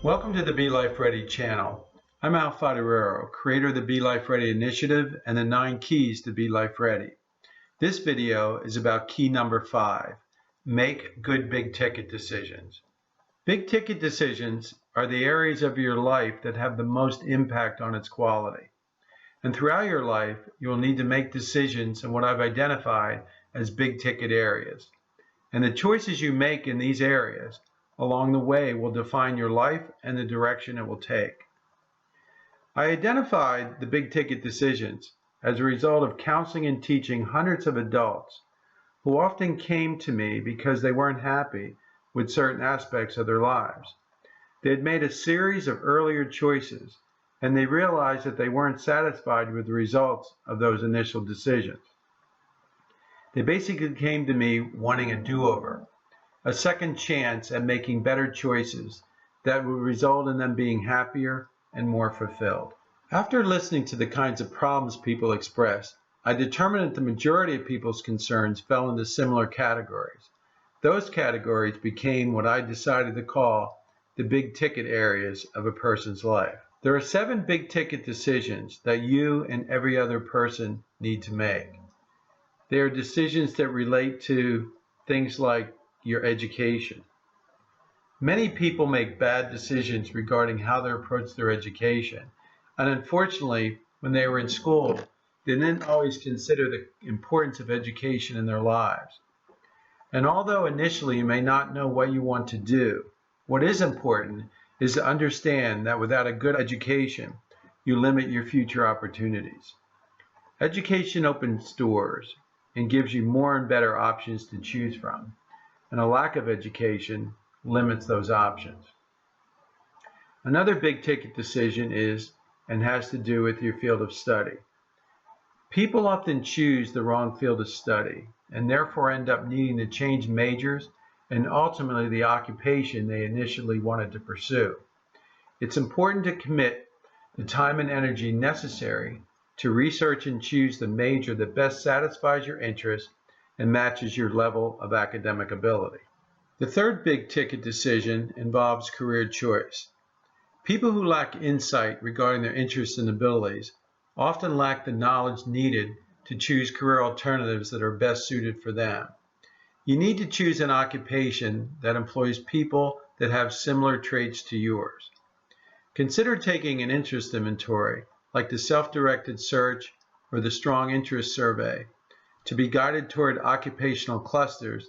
Welcome to the Be Life Ready channel. I'm Al Faderero, creator of the Be Life Ready initiative and the 9 keys to Be Life Ready. This video is about key number 5, make good big ticket decisions. Big ticket decisions are the areas of your life that have the most impact on its quality. And throughout your life, you will need to make decisions in what I've identified as big ticket areas. And the choices you make in these areas along the way will define your life and the direction it will take. I identified the big ticket decisions as a result of counseling and teaching hundreds of adults who often came to me because they weren't happy with certain aspects of their lives. They had made a series of earlier choices and they realized that they weren't satisfied with the results of those initial decisions. They basically came to me wanting a do-over, a second chance at making better choices that would result in them being happier and more fulfilled. After listening to the kinds of problems people expressed, I determined that the majority of people's concerns fell into similar categories. Those categories became what I decided to call the big ticket areas of a person's life. There are 7 big ticket decisions that you and every other person need to make. They are decisions that relate to things like your education. Many people make bad decisions regarding how they approach their education, and unfortunately, when they were in school, they didn't always consider the importance of education in their lives. And although initially you may not know what you want to do, what is important is to understand that without a good education, you limit your future opportunities. Education opens doors and gives you more and better options to choose from, and a lack of education limits those options. Another big ticket decision is and has to do with your field of study. People often choose the wrong field of study and therefore end up needing to change majors and ultimately the occupation they initially wanted to pursue. It's important to commit the time and energy necessary to research and choose the major that best satisfies your interest and matches your level of academic ability. The third big ticket decision involves career choice. People who lack insight regarding their interests and abilities often lack the knowledge needed to choose career alternatives that are best suited for them. You need to choose an occupation that employs people that have similar traits to yours. Consider taking an interest inventory, like the self-directed search or the strong interest survey, to be guided toward occupational clusters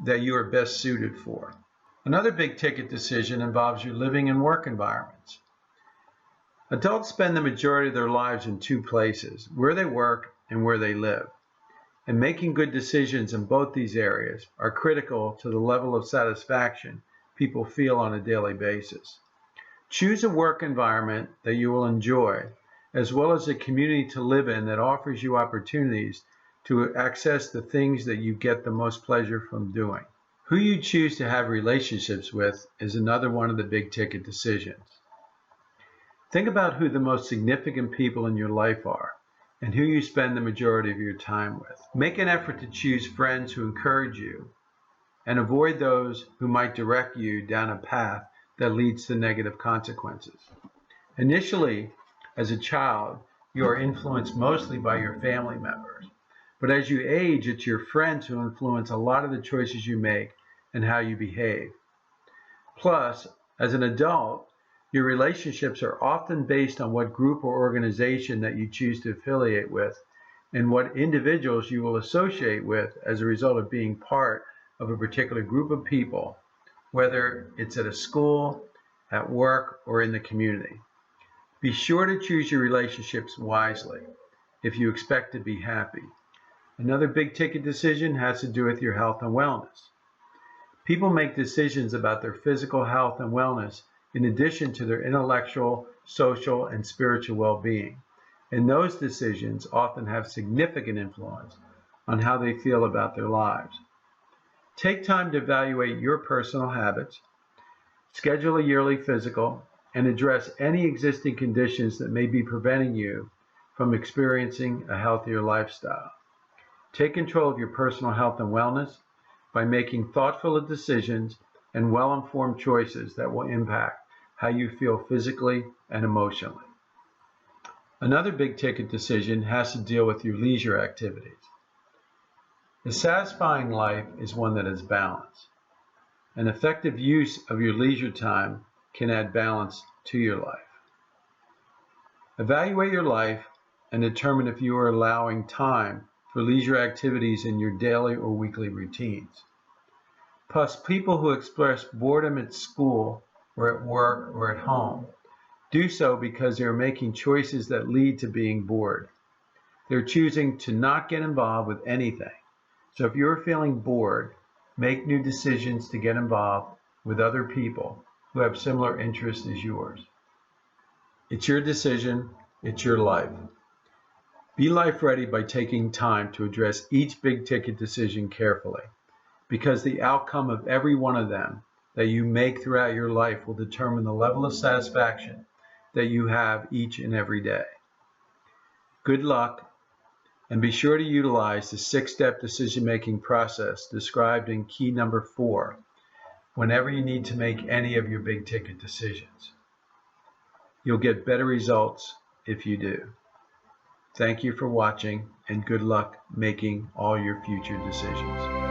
that you are best suited for. Another big ticket decision involves your living and work environments. Adults spend the majority of their lives in 2 places, where they work and where they live. And making good decisions in both these areas are critical to the level of satisfaction people feel on a daily basis. Choose a work environment that you will enjoy, as well as a community to live in that offers you opportunities to access the things that you get the most pleasure from doing. Who you choose to have relationships with is another one of the big ticket decisions. Think about who the most significant people in your life are and who you spend the majority of your time with. Make an effort to choose friends who encourage you and avoid those who might direct you down a path that leads to negative consequences. Initially, as a child, you are influenced mostly by your family members. But as you age, it's your friends who influence a lot of the choices you make and how you behave. Plus, as an adult, your relationships are often based on what group or organization that you choose to affiliate with and what individuals you will associate with as a result of being part of a particular group of people, whether it's at a school, at work, or in the community. Be sure to choose your relationships wisely if you expect to be happy. Another big ticket decision has to do with your health and wellness. People make decisions about their physical health and wellness in addition to their intellectual, social, and spiritual well-being. And those decisions often have significant influence on how they feel about their lives. Take time to evaluate your personal habits, schedule a yearly physical, and address any existing conditions that may be preventing you from experiencing a healthier lifestyle. Take control of your personal health and wellness by making thoughtful decisions and well-informed choices that will impact how you feel physically and emotionally. Another big ticket decision has to deal with your leisure activities. A satisfying life is one that is balanced. An effective use of your leisure time can add balance to your life. Evaluate your life and determine if you are allowing time for leisure activities in your daily or weekly routines. Plus, people who express boredom at school or at work or at home do so because they are making choices that lead to being bored. They're choosing to not get involved with anything. So if you're feeling bored, make new decisions to get involved with other people who have similar interests as yours. It's your decision, it's your life. Be life ready by taking time to address each big ticket decision carefully, because the outcome of every one of them that you make throughout your life will determine the level of satisfaction that you have each and every day. Good luck. And be sure to utilize the 6-step decision-making process described in key number 4 whenever you need to make any of your big-ticket decisions. You'll get better results if you do. Thank you for watching, and good luck making all your future decisions.